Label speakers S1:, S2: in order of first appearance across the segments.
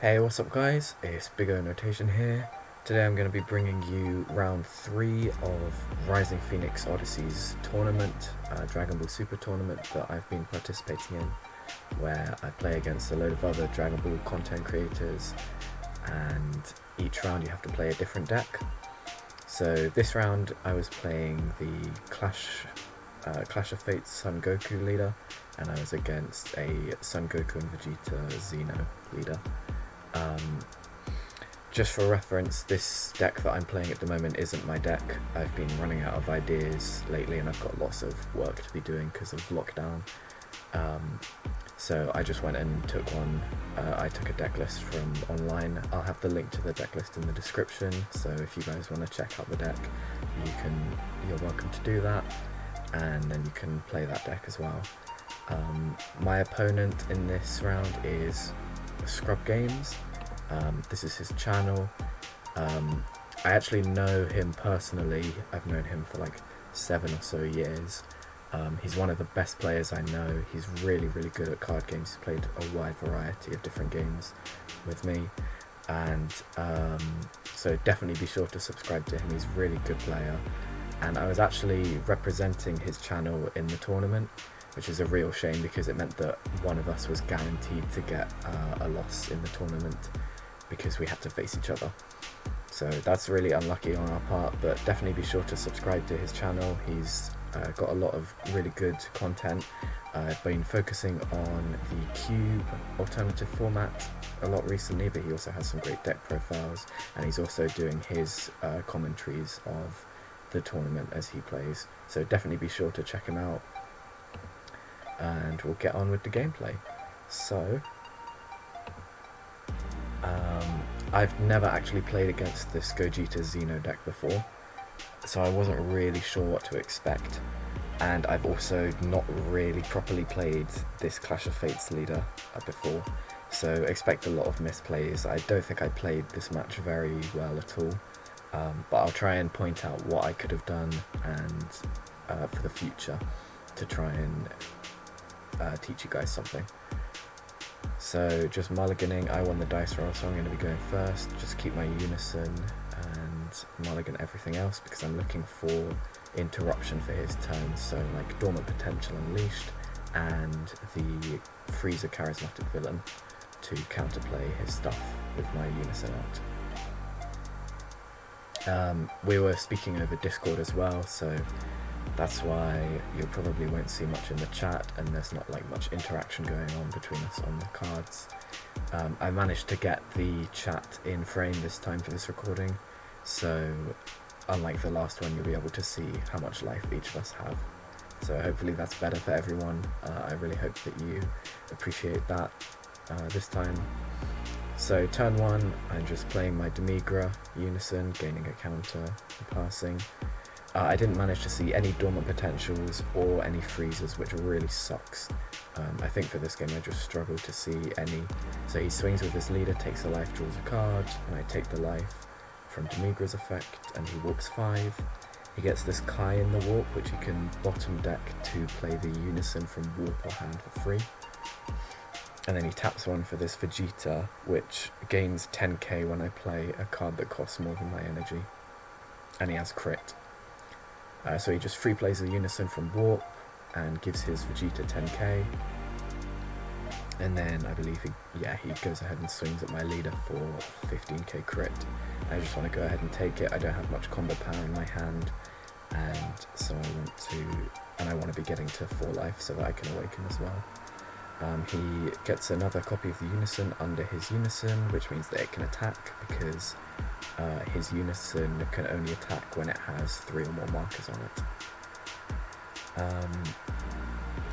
S1: Hey, what's up guys? It's Big O Notation here. Today I'm going to be bringing you round 3 of Rising Phoenix Odyssey's tournament, Dragon Ball Super tournament that I've been participating in, where I play against a load of other Dragon Ball content creators, and each round you have to play a different deck. So this round I was playing the Clash of Fate's Son Goku leader, and I was against a Son Goku and Vegeta Xeno leader. Just for reference, this deck that I'm playing at the moment isn't my deck. I've been running out of ideas lately and I've got lots of work to be doing because of lockdown. So I just went and took one. I took a deck list from online. I'll have the link to the deck list in the description, so if you guys want to check out the deck, you're welcome to do that, and then you can play that deck as well. My opponent in this round is ScrubGames. This is his channel. I actually know him personally. I've known him for like 7 or so years. He's one of the best players I know. He's really good at card games. He's played a wide variety of different games with me, and so definitely be sure to subscribe to him. He's a really good player, and I was actually representing his channel in the tournament, which is a real shame because it meant that one of us was guaranteed to get a loss in the tournament because we had to face each other. So that's really unlucky on our part, but definitely be sure to subscribe to his channel. He's got a lot of really good content. I've been focusing on the cube alternative format a lot recently, but he also has some great deck profiles, and he's also doing his commentaries of the tournament as he plays. So definitely be sure to check him out, and we'll get on with the gameplay. So I've never actually played against this Gogeta Xeno deck before, so I wasn't really sure what to expect, and I've also not really properly played this Clash of Fates leader before, so expect a lot of misplays. I don't think I played this match very well at all, but I'll try and point out what I could have done and for the future to try and teach you guys something. So just mulliganing. I won the dice roll, so I'm going to be going first. Just keep my unison and mulligan everything else because I'm looking for interruption for his turn, so like Dormant Potential Unleashed and the Freezer Charismatic Villain to counterplay his stuff with my unison out. We were speaking over Discord as well, so that's why you probably won't see much in the chat, and there's not like much interaction going on between us on the cards. I managed to get the chat in frame this time for this recording, so unlike the last one, you'll be able to see how much life each of us have. So hopefully that's better for everyone. I really hope that you appreciate that this time. So turn 1, I'm just playing my Demigra unison, gaining a counter and passing. I didn't manage to see any Dormant Potentials or any Freezers, which really sucks. I think for this game I just struggled to see any. So he swings with his leader, takes a life, draws a card, and I take the life from Demigra's effect, and he warps 5. He gets this Kai in the warp, which he can bottom deck to play the unison from warp or hand for free. And then he taps 1 for this Vegeta, which gains 10k when I play a card that costs more than my energy. And he has crit. So he just free plays a unison from warp and gives his Vegeta 10k. And then I believe he goes ahead and swings at my leader for 15k crit. I just want to go ahead and take it. I don't have much combo power in my hand, and so I want to be getting to 4 life so that I can awaken as well. He gets another copy of the unison under his unison, which means that it can attack because his unison can only attack when it has 3 or more markers on it.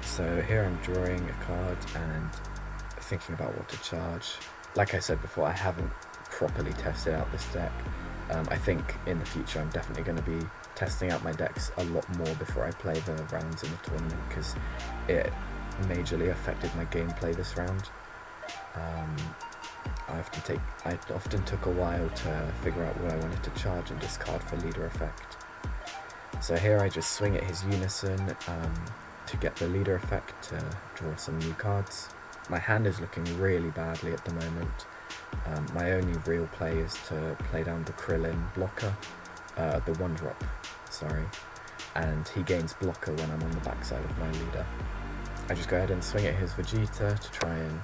S1: So here I'm drawing a card and thinking about what to charge. Like I said before, I haven't properly tested out this deck. I think in the future I'm definitely going to be testing out my decks a lot more before I play the rounds in the tournament, because it majorly affected my gameplay this round. I often took a while to figure out what I wanted to charge and discard for leader effect. So here I just swing at his unison to get the leader effect to draw some new cards. my hand is looking really badly at the moment. My only real play is to play down the Krillin blocker, the 1-drop, sorry, and he gains blocker when I'm on the backside of my leader. I just go ahead and swing at his Vegeta to try and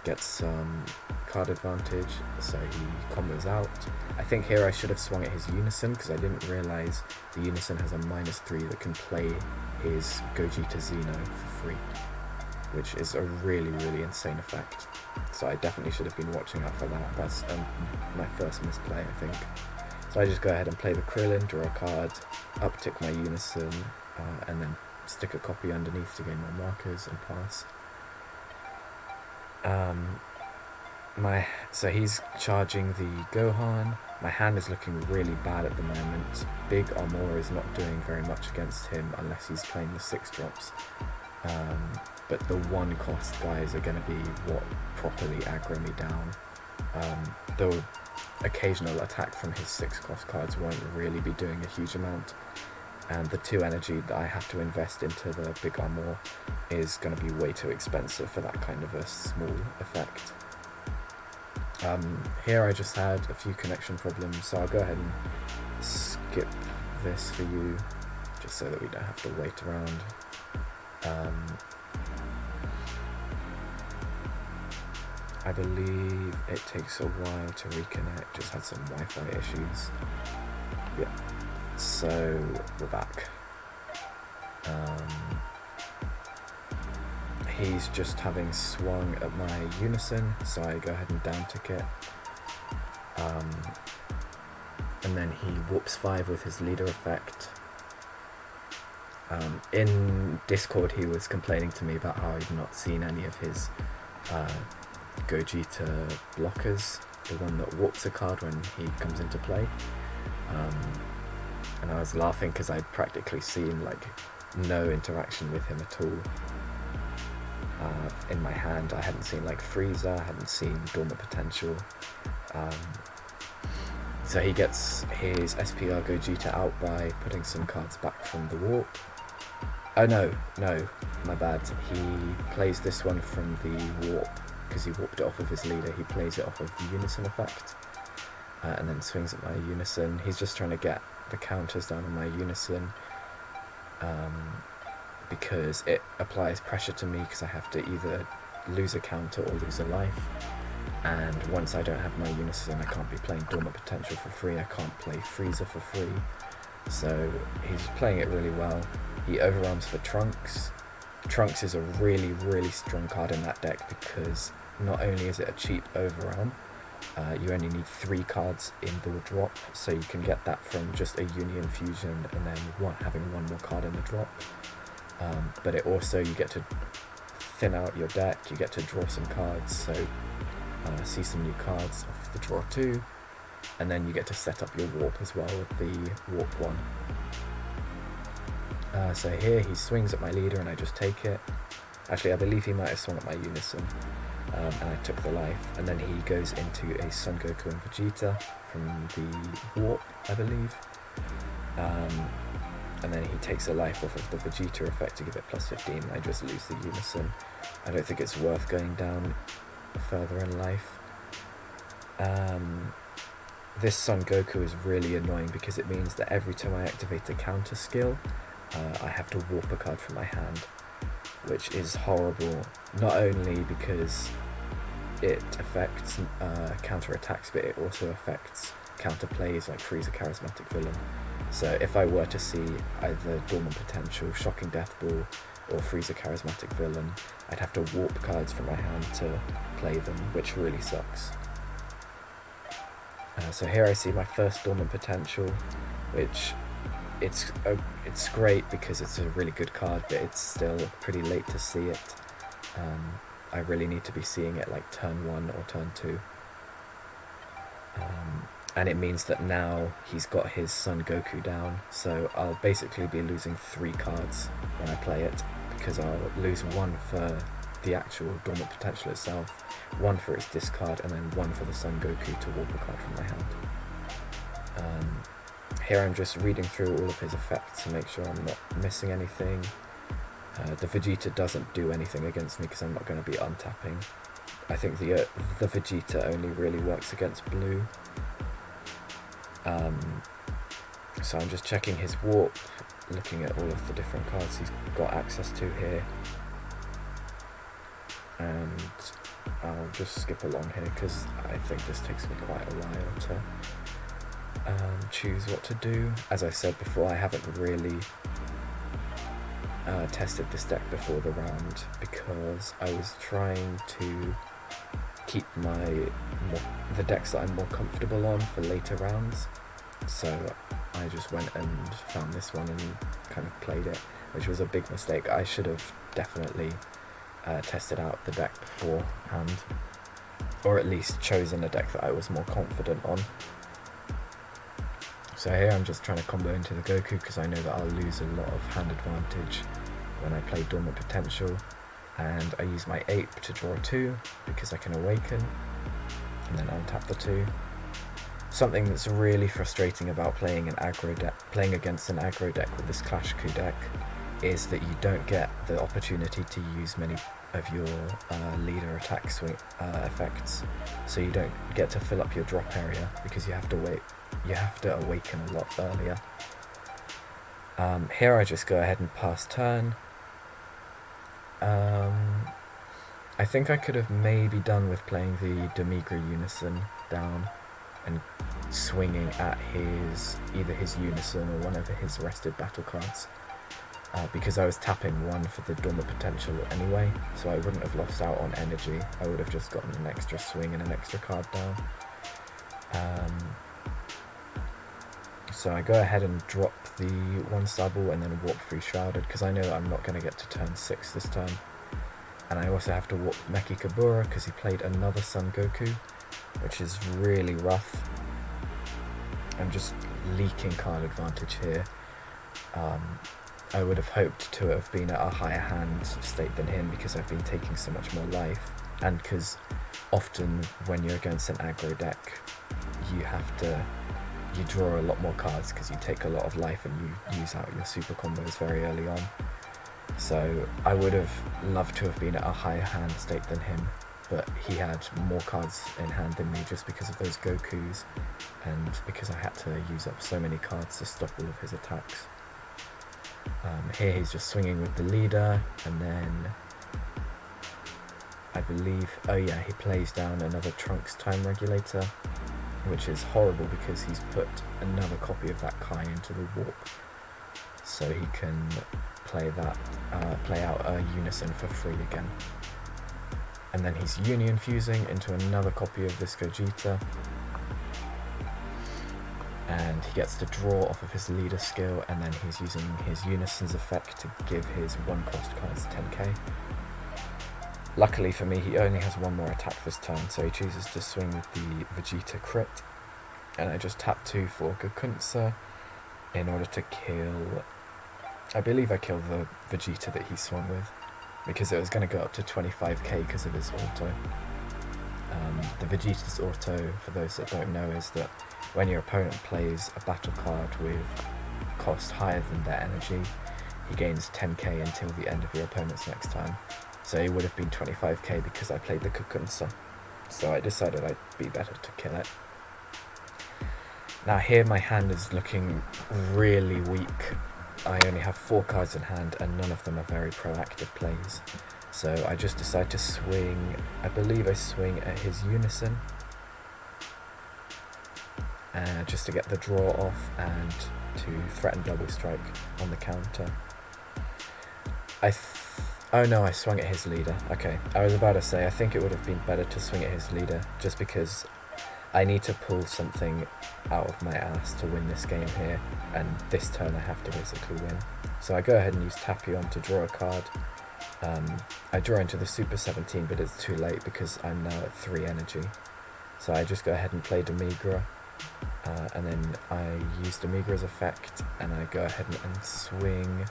S1: get some card advantage, so he combos out. I think here I should have swung at his Unison because I didn't realise the Unison has a -3 that can play his Gogeta Xeno for free, which is a really, really insane effect. So I definitely should have been watching out for that. That's my first misplay, I think. So I just go ahead and play the Krillin, draw a card, uptick my Unison, and then stick a copy underneath to gain more markers and pass. So he's charging the Gohan. My hand is looking really bad at the moment. Big Armor is not doing very much against him unless he's playing the 6-drops. But the 1-cost guys are going to be what properly aggro me down. The occasional attack from his 6-cost cards won't really be doing a huge amount. And the 2 energy that I have to invest into the Big Armor is going to be way too expensive for that kind of a small effect. Here I just had a few connection problems, so I'll go ahead and skip this for you, just so that we don't have to wait around. I believe it takes a while to reconnect, just had some Wi-Fi issues. Yeah, so we're back. He's just having swung at my Unison, so I go ahead and down tick it. And then he warps 5 with his leader effect. In Discord he was complaining to me about how he'd not seen any of his Gogeta blockers, the one that warps a card when he comes into play. And I was laughing because I'd practically seen like no interaction with him at all. In my hand I hadn't seen like Frieza, I hadn't seen Dormant Potential. So he gets his SPR Gogeta out by putting some cards back from the warp. Oh no, my bad. He plays this one from the warp because he warped it off of his leader. He plays it off of the Unison effect and then swings at my Unison. He's just trying to get the counters down on my Unison. Because it applies pressure to me because I have to either lose a counter or lose a life, and once I don't have my Unison I can't be playing Dormant Potential for free, I can't play Frieza for free, so he's playing it really well. He overarms for Trunks. Trunks is a really, really strong card in that deck because not only is it a cheap overarm, you only need 3 cards in the drop, so you can get that from just a Union Fusion and then having 1 more card in the drop. But it also, you get to thin out your deck, you get to draw some cards, so see some new cards off the draw 2, and then you get to set up your warp as well with the warp 1. So here he swings at my leader and I just take it. Actually, I believe he might have swung at my Unison, and I took the life, and then he goes into a Son Goku and Vegeta from the warp, I believe. And then he takes a life off of the Vegeta effect to give it +15, and I just lose the Unison. I don't think it's worth going down further in life. This Son Goku is really annoying because it means that every time I activate a counter skill, I have to warp a card from my hand, which is horrible, not only because it affects counter attacks, but it also affects counter plays like Frieza Charismatic Villain. So if I were to see either Dormant Potential, Shocking Death Ball, or Frieza Charismatic Villain, I'd have to warp cards from my hand to play them, which really sucks. So here I see my first Dormant Potential, which it's great because it's a really good card, but it's still pretty late to see it. I really need to be seeing it like turn 1 or turn 2. And it means that now he's got his Son Goku down, so I'll basically be losing 3 cards when I play it, because I'll lose 1 for the actual Dormant Potential itself, 1 for its discard, and then 1 for the Son Goku to warp a card from my hand. Here I'm just reading through all of his effects to make sure I'm not missing anything. The Vegeta doesn't do anything against me because I'm not going to be untapping. I think the Vegeta only really works against blue. So I'm just checking his warp, looking at all of the different cards he's got access to here. And I'll just skip along here because I think this takes me quite a while to choose what to do. As I said before, I haven't really tested this deck before the round because I was trying to keep the decks that I'm more comfortable on for later rounds. So I just went and found this one and kind of played it, which was a big mistake. I should have definitely tested out the deck beforehand, or at least chosen a deck that I was more confident on. So here I'm just trying to combo into the Goku because I know that I'll lose a lot of hand advantage when I play Dormant Potential, and I use my Ape to draw 2 because I can awaken and then untap the 2. Something that's really frustrating about playing against an aggro deck with this ClashKu deck is that you don't get the opportunity to use many of your leader attack swing effects, so you don't get to fill up your drop area because you have to wait. You have to awaken a lot earlier. Here I just go ahead and pass turn. I think I could have maybe done with playing the Demigra Unison down and swinging at either his Unison or one of his rested battle cards, because I was tapping 1 for the Dormant Potential anyway, so I wouldn't have lost out on energy. I would have just gotten an extra swing and an extra card down. So I go ahead and drop the 1-star ball and then warp 3 Shrouded because I know that I'm not going to get to turn 6 this turn. And I also have to warp Meki Kabura because he played another Son Goku, which is really rough. I'm just leaking card advantage here. I would have hoped to have been at a higher hand state than him because I've been taking so much more life, and because often when you're against an aggro deck you draw a lot more cards because you take a lot of life and you use out your super combos very early on. So I would have loved to have been at a higher hand state than him, but he had more cards in hand than me just because of those Gokus and because I had to use up so many cards to stop all of his attacks. Here he's just swinging with the leader, and then I believe, oh yeah, he plays down another Trunks time regulator, which is horrible because he's put another copy of that Kai into the warp, so he can play out a Unison for free again. And then he's Union fusing into another copy of this Gogeta, and he gets to draw off of his leader skill, and then he's using his Unison's effect to give his 1-cost cards 10k. Luckily for me, he only has 1 more attack this turn, so he chooses to swing with the Vegeta crit, and I just tap 2 for Gokunsa in order to kill, I believe I killed the Vegeta that he swung with, because it was going to go up to 25k because of his auto. The Vegeta's auto, for those that don't know, is that when your opponent plays a battle card with cost higher than their energy, he gains 10k until the end of your opponent's next turn. So it would have been 25k because I played the Gokunsa. So I decided I'd be better to kill it. Now here my hand is looking really weak. I only have 4 cards in hand and none of them are very proactive plays. So I just decide to swing, I believe I swing at his Unison, just to get the draw off and to threaten double strike on the counter. Oh no, I swung at his leader. Okay, I was about to say, I think it would have been better to swing at his leader, just because I need to pull something out of my ass to win this game here, and this turn I have to basically win. So I go ahead and use Tapion to draw a card. I draw into the Super 17, but it's too late because I'm now at 3 energy. So I just go ahead and play Demigra, and then I use Demigra's effect, and I go ahead and swing.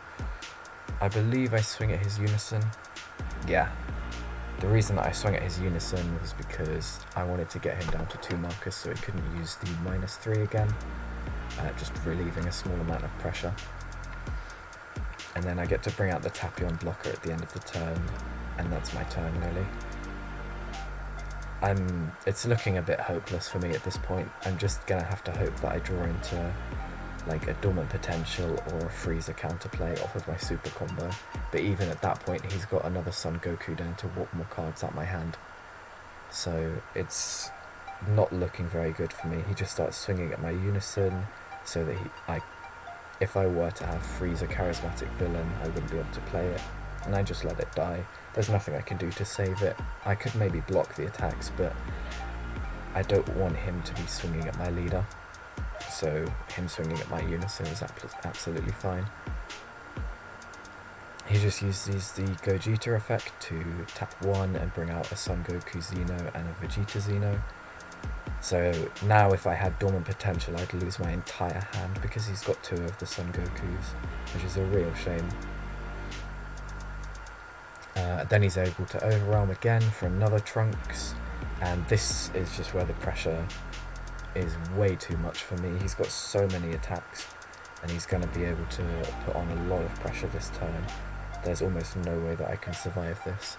S1: I believe I swing at his Unison. Yeah. The reason that I swung at his Unison was because I wanted to get him down to 2 markers so he couldn't use the -3 again, just relieving a small amount of pressure. and then I get to bring out the Tapion blocker at the end of the turn, and that's my turn really. It's looking a bit hopeless for me at this point. I'm just gonna have to hope that I draw into like a Dormant Potential or a Freezer counterplay off of my super combo, but even at that point he's got another Son Goku down to warp more cards out my hand, so it's not looking very good for me. He just starts swinging at my Unison, so that if I were to have Freezer Charismatic Villain, I wouldn't be able to play it, and I just let it die. There's nothing I can do to save it. I could maybe block the attacks, but I don't want him to be swinging at my leader, so him swinging at my Unison is absolutely fine. He just uses the Gogeta effect to tap 1 and bring out a Son Goku Xeno and a Vegeta Xeno. So now if I had Dormant Potential, I'd lose my entire hand because he's got 2 of the Son Gokus, which is a real shame. Then he's able to Overwhelm again for another Trunks, and this is just where the pressure is way too much for me. He's got so many attacks, and he's going to be able to put on a lot of pressure this turn. There's almost no way that I can survive this.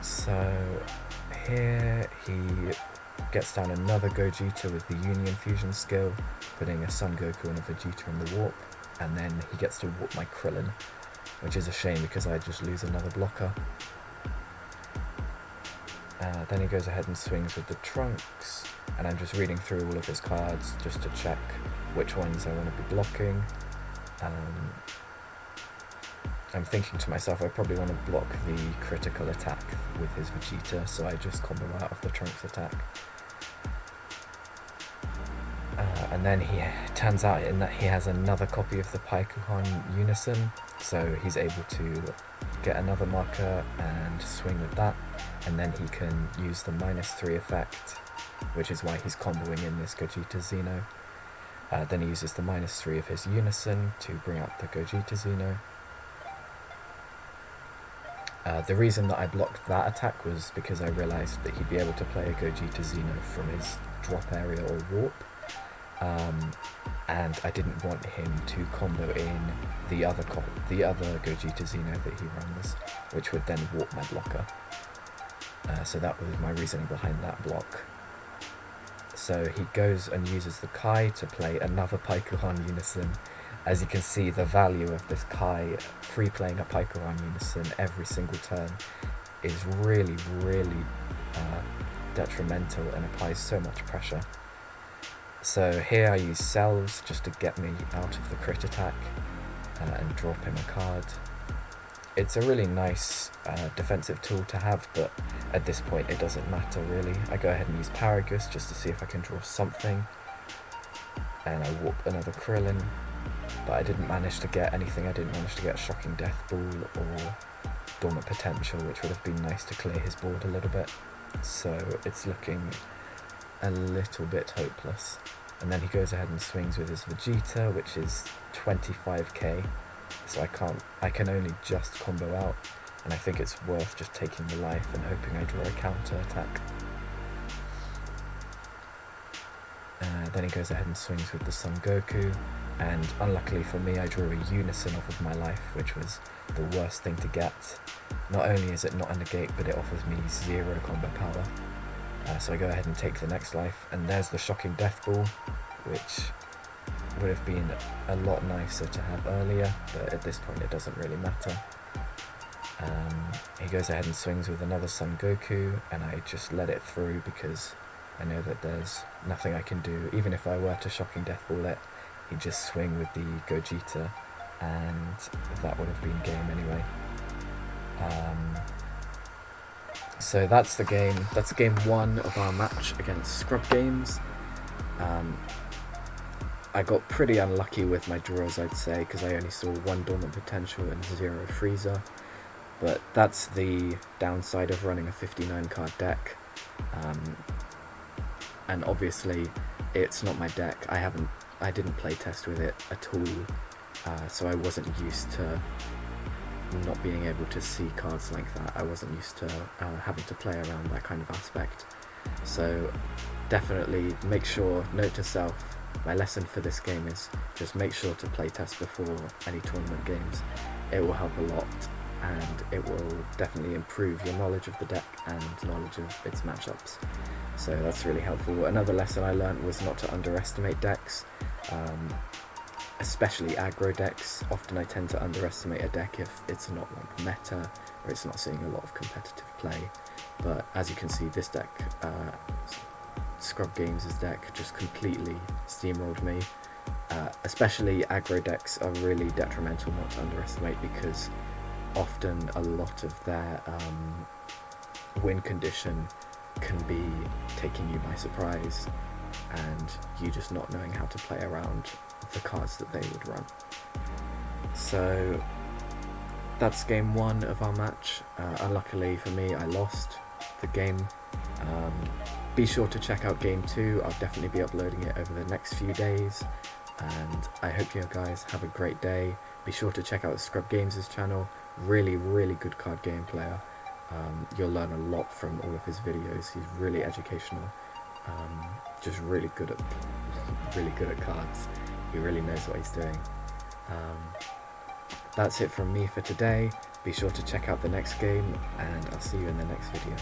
S1: So here he gets down another Gogeta with the Union Fusion skill, putting a Son Goku and a Vegeta in the warp, and then he gets to warp my Krillin, which is a shame because I just lose another blocker. Then he goes ahead and swings with the Trunks, and I'm just reading through all of his cards just to check which ones I want to be blocking. I'm thinking to myself I probably want to block the critical attack with his Vegeta, so I just combo out of the Trunks attack. And then he turns out in that he has another copy of the Paikuhan Unison, so he's able to get another marker and swing with that, and then he can use the -3 effect, which is why he's comboing in this Gogeta Xeno. Then he uses the -3 of his Unison to bring out the Gogeta Xeno. The reason that I blocked that attack was because I realised that he'd be able to play a Gogeta Xeno from his drop area or warp, and I didn't want him to combo in the other Gogeta Xeno that he runs, which would then warp my blocker. So that was my reasoning behind that block. So he goes and uses the Kai to play another Paikuhan Unison. As you can see, the value of this Kai free playing a Paikuhan Unison every single turn is really, really detrimental and applies so much pressure. So here I use Cells just to get me out of the crit attack and drop him a card. It's a really nice defensive tool to have, but at this point it doesn't matter really. I go ahead and use Paragus just to see if I can draw something, and I warp another Krillin, but I didn't manage to get anything. I didn't manage to get a Shocking Death Ball or Dormant Potential, which would have been nice to clear his board a little bit, so it's looking a little bit hopeless. And then he goes ahead and swings with his Vegeta, which is 25k, so I can only just combo out, and I think it's worth just taking the life and hoping I draw a counter attack. Then he goes ahead and swings with the Son Goku, and unluckily for me I draw a Unison off of my life, which was the worst thing to get. Not only is it not a negate, but it offers me 0 combo power. So I go ahead and take the next life, and there's the Shocking Death Ball, which would have been a lot nicer to have earlier, but at this point it doesn't really matter. He goes ahead and swings with another Son Goku, and I just let it through because I know that there's nothing I can do. Even if I were to Shocking Death Ball it, he'd just swing with the Gogeta, and that would have been game anyway. So that's the game. That's game 1 of our match against ScrubGames. I got pretty unlucky with my draws, I'd say, because I only saw 1 Dormant Potential and 0 Freezer. But that's the downside of running a 59 card deck. And obviously, it's not my deck. I didn't play test with it at all, so I wasn't used to not being able to see cards like that. I wasn't used to having to play around that kind of aspect. So definitely make sure, note to self, my lesson for this game is just make sure to playtest before any tournament games. It will help a lot, and it will definitely improve your knowledge of the deck and knowledge of its matchups. So that's really helpful. Another lesson I learned was not to underestimate decks, especially aggro decks. Often I tend to underestimate a deck if it's not like meta or it's not seeing a lot of competitive play. But as you can see, this deck, ScrubGames' deck, just completely steamrolled me. Especially aggro decks are really detrimental not to underestimate, because often a lot of their win condition can be taking you by surprise and you just not knowing how to play around the cards that they would run. So that's game 1 of our match. Unluckily for me, I lost the game. Be sure to check out game 2. I'll definitely be uploading it over the next few days, and I hope you guys have a great day. Be sure to check out ScrubGames' channel. Really good card game player. You'll learn a lot from all of his videos. He's really educational, just really good at cards. He really knows what he's doing. That's it from me for today. Be sure to check out the next game, and I'll see you in the next video.